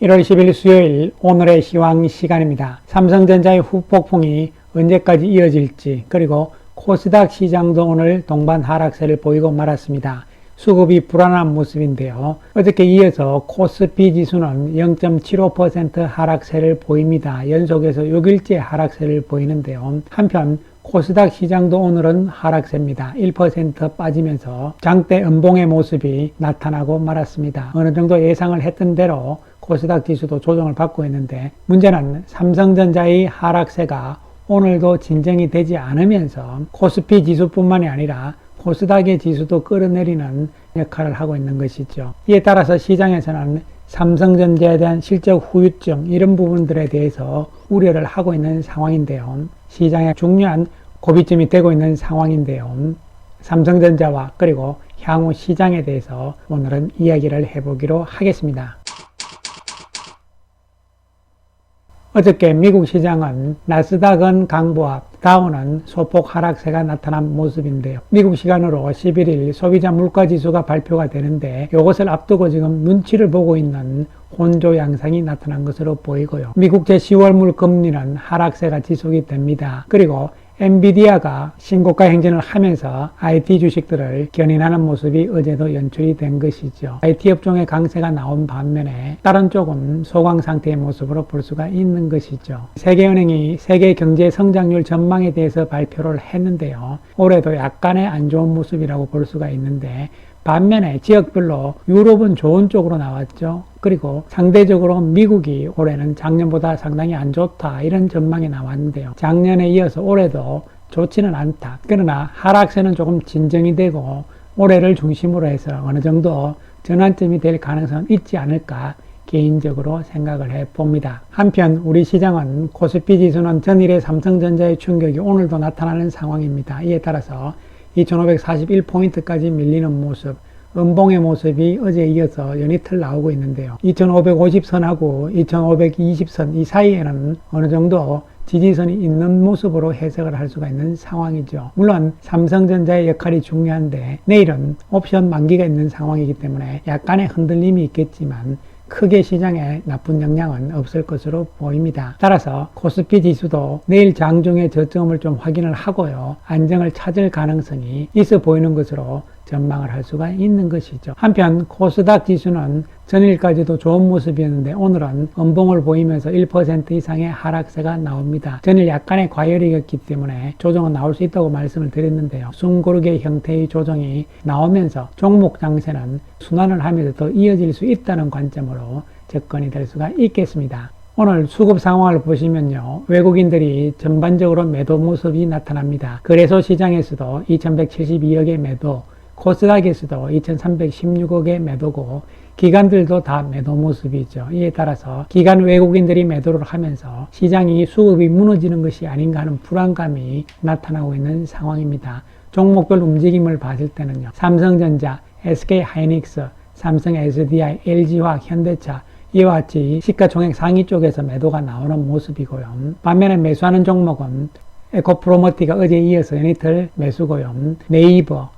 1월 10일 수요일 오늘의 시황 시간입니다. 삼성전자의 후폭풍이 언제까지 이어질지, 그리고 코스닥 시장도 오늘 동반 하락세를 보이고 말았습니다. 수급이 불안한 모습인데요. 어저께 이어서 코스피 지수는 0.75% 하락세를 보입니다. 연속해서 6일째 하락세를 보이는데요. 한편 코스닥 시장도 오늘은 하락세입니다. 1% 빠지면서 장대 음봉의 모습이 나타나고 말았습니다. 어느 정도 예상을 했던 대로 코스닥 지수도 조정을 받고 있는데, 문제는 삼성전자의 하락세가 오늘도 진정이 되지 않으면서 코스피 지수뿐만이 아니라 코스닥의 지수도 끌어내리는 역할을 하고 있는 것이죠. 이에 따라서 시장에서는 삼성전자에 대한 실적 후유증, 이런 부분들에 대해서 우려를 하고 있는 상황인데요. 시장의 중요한 고비점이 되고 있는 상황인데요. 삼성전자와 그리고 향후 시장에 대해서 오늘은 이야기를 해보기로 하겠습니다. 어저께 미국 시장은 나스닥은 강보합, 다우는 소폭 하락세가 나타난 모습인데요. 미국 시간으로 11일 소비자 물가지수가 발표가 되는데, 이것을 앞두고 지금 눈치를 보고 있는 혼조 양상이 나타난 것으로 보이고요. 미국 제10월물 금리는 하락세가 지속이 됩니다. 그리고 엔비디아가 신고가 행진을 하면서 IT 주식들을 견인하는 모습이 어제도 연출이 된 것이죠. IT 업종의 강세가 나온 반면에 다른 쪽은 소강 상태의 모습으로 볼 수가 있는 것이죠. 세계은행이 세계 경제 성장률 전망에 대해서 발표를 했는데요. 올해도 약간의 안 좋은 모습이라고 볼 수가 있는데, 반면에 지역별로 유럽은 좋은 쪽으로 나왔죠. 그리고 상대적으로 미국이 올해는 작년보다 상당히 안 좋다, 이런 전망이 나왔는데요. 작년에 이어서 올해도 좋지는 않다. 그러나 하락세는 조금 진정이 되고 올해를 중심으로 해서 어느 정도 전환점이 될 가능성은 있지 않을까 개인적으로 생각을 해봅니다. 한편 우리 시장은 코스피 지수는 전일의 삼성전자의 충격이 오늘도 나타나는 상황입니다. 이에 따라서 2541포인트까지 밀리는 모습, 음봉의 모습이 어제에 이어서 연이틀 나오고 있는데요. 2550선하고 2520선 이 사이에는 어느 정도 지지선이 있는 모습으로 해석을 할 수가 있는 상황이죠. 물론 삼성전자의 역할이 중요한데, 내일은 옵션 만기가 있는 상황이기 때문에 약간의 흔들림이 있겠지만 크게 시장에 나쁜 영향은 없을 것으로 보입니다. 따라서 코스피 지수도 내일 장중에 저점을 좀 확인을 하고요, 안정을 찾을 가능성이 있어 보이는 것으로 전망을 할 수가 있는 것이죠. 한편 코스닥 지수는 전일까지도 좋은 모습이었는데 오늘은 음봉을 보이면서 1% 이상의 하락세가 나옵니다. 전일 약간의 과열이었기 때문에 조정은 나올 수 있다고 말씀을 드렸는데요. 숨고르기 형태의 조정이 나오면서 종목 장세는 순환을 하면서 더 이어질 수 있다는 관점으로 접근이 될 수가 있겠습니다. 오늘 수급 상황을 보시면요, 외국인들이 전반적으로 매도 모습이 나타납니다. 거래소 시장에서도 2172억의 매도, 코스닥에서도 2316억의 매도고, 기관들도 다 매도 모습이죠. 이에 따라서 기관 외국인들이 매도를 하면서 시장이 수급이 무너지는 것이 아닌가 하는 불안감이 나타나고 있는 상황입니다. 종목별 움직임을 봤을 때는요, 삼성전자, SK하이닉스, 삼성 SDI, LG화학, 현대차, 이와 같이 시가총액 상위 쪽에서 매도가 나오는 모습이고요. 반면에 매수하는 종목은 에코프로머티가 어제에 이어서 연이틀 매수고요. 네이버,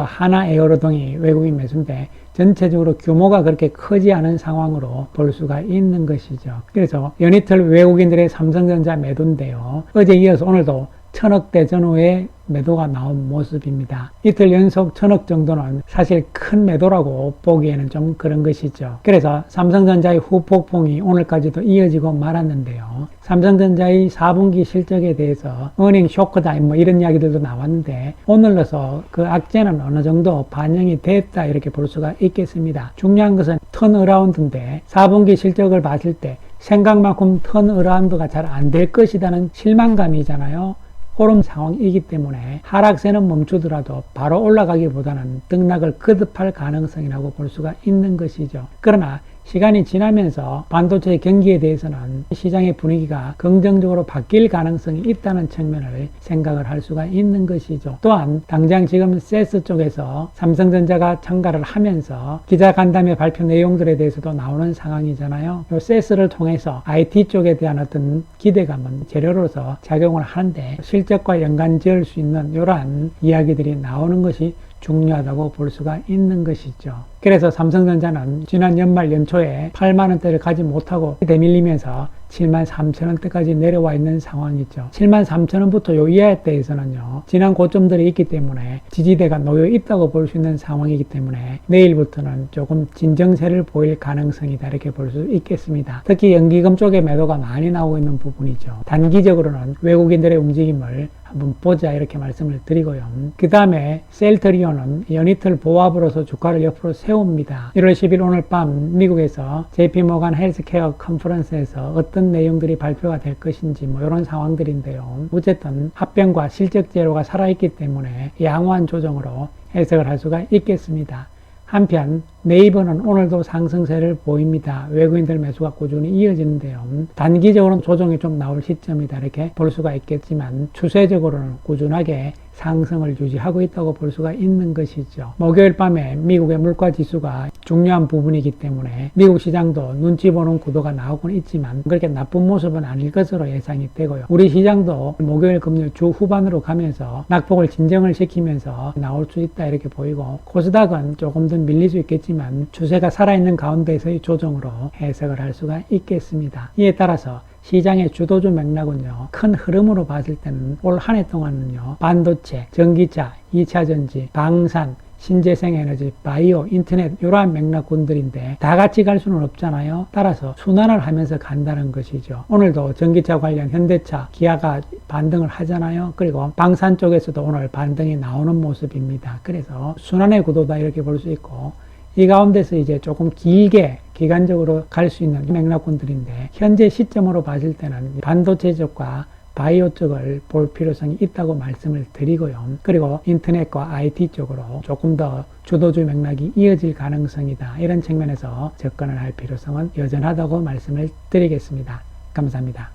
하나 에어로 등이 외국인 매수인데 전체적으로 규모가 그렇게 크지 않은 상황으로 볼 수가 있는 것이죠. 그래서 연이틀 외국인들의 삼성전자 매도인데요, 어제 이어서 오늘도 1000억대 전후의 매도가 나온 모습입니다. 이틀 연속 1000억 정도는 사실 큰 매도라고 보기에는 좀 그런 것이죠. 그래서 삼성전자의 후폭풍이 오늘까지도 이어지고 말았는데요. 삼성전자의 4분기 실적에 대해서 어닝 쇼크다, 이런 이야기들도 나왔는데, 오늘로서 그 악재는 어느 정도 반영이 됐다, 이렇게 볼 수가 있겠습니다. 중요한 것은 턴어라운드인데, 4분기 실적을 봤을 때 생각만큼 턴어라운드가 잘 안 될 것이라는 실망감이잖아요. 그런 상황이기 때문에 하락세는 멈추더라도 바로 올라가기보다는 등락을 거듭할 가능성이라고 볼 수가 있는 것이죠. 그러나 시간이 지나면서 반도체 경기에 대해서는 시장의 분위기가 긍정적으로 바뀔 가능성이 있다는 측면을 생각을 할 수가 있는 것이죠. 또한 당장 지금 세스 쪽에서 삼성전자가 참가를 하면서 기자간담회 발표 내용들에 대해서도 나오는 상황이잖아요. 이 세스를 통해서 IT 쪽에 대한 어떤 기대감은 재료로서 작용을 하는데 실적과 연관 지을 수 있는 이러한 이야기들이 나오는 것이 중요하다고 볼 수가 있는 것이죠. 그래서 삼성전자는 지난 연말 연초에 8만원대를 가지 못하고 대밀리면서 73,000원대까지 내려와 있는 상황이죠. 73,000원부터 요 이하대에서는요, 지난 고점들이 있기 때문에 지지대가 놓여 있다고 볼 수 있는 상황이기 때문에 내일부터는 조금 진정세를 보일 가능성이다 이렇게 볼 수 있겠습니다. 특히 연기금 쪽에 매도가 많이 나오고 있는 부분이죠. 단기적으로는 외국인들의 움직임을 한번 보자 이렇게 말씀을 드리고요. 그 다음에 셀트리온은 연이틀 보합으로서 주가를 옆으로 세웁니다. 1월 10일 오늘 밤 미국에서 JP모간 헬스케어 컨퍼런스에서 어떤 내용들이 발표가 될 것인지 뭐 이런 상황들인데요. 어쨌든 합병과 실적 재료가 살아있기 때문에 양호한 조정으로 해석을 할 수가 있겠습니다. 한편 네이버는 오늘도 상승세를 보입니다. 외국인들 매수가 꾸준히 이어지는데요. 단기적으로는 조정이 좀 나올 시점이다 이렇게 볼 수가 있겠지만 추세적으로는 꾸준하게 상승을 유지하고 있다고 볼 수가 있는 것이죠. 목요일 밤에 미국의 물가지수가 중요한 부분이기 때문에 미국 시장도 눈치 보는 구도가 나오곤 있지만 그렇게 나쁜 모습은 아닐 것으로 예상이 되고요. 우리 시장도 목요일 금요일 주 후반으로 가면서 낙폭을 진정을 시키면서 나올 수 있다 이렇게 보이고, 코스닥은 조금 더 밀릴 수 있겠지만 추세가 살아있는 가운데서의 조정으로 해석을 할 수가 있겠습니다. 이에 따라서 시장의 주도주 맥락은요, 큰 흐름으로 봤을 때는 올 한 해 동안은요, 반도체, 전기차, 2차전지, 방산, 신재생에너지, 바이오, 인터넷 이러한 맥락군들인데 다 같이 갈 수는 없잖아요. 따라서 순환을 하면서 간다는 것이죠. 오늘도 전기차 관련 현대차, 기아가 반등을 하잖아요. 그리고 방산 쪽에서도 오늘 반등이 나오는 모습입니다. 그래서 순환의 구도다 이렇게 볼 수 있고, 이 가운데서 이제 조금 길게 기간적으로 갈 수 있는 맥락군들인데 현재 시점으로 봤을 때는 반도체 쪽과 바이오 쪽을 볼 필요성이 있다고 말씀을 드리고요. 그리고 인터넷과 IT 쪽으로 조금 더 주도주 맥락이 이어질 가능성이다. 이런 측면에서 접근을 할 필요성은 여전하다고 말씀을 드리겠습니다. 감사합니다.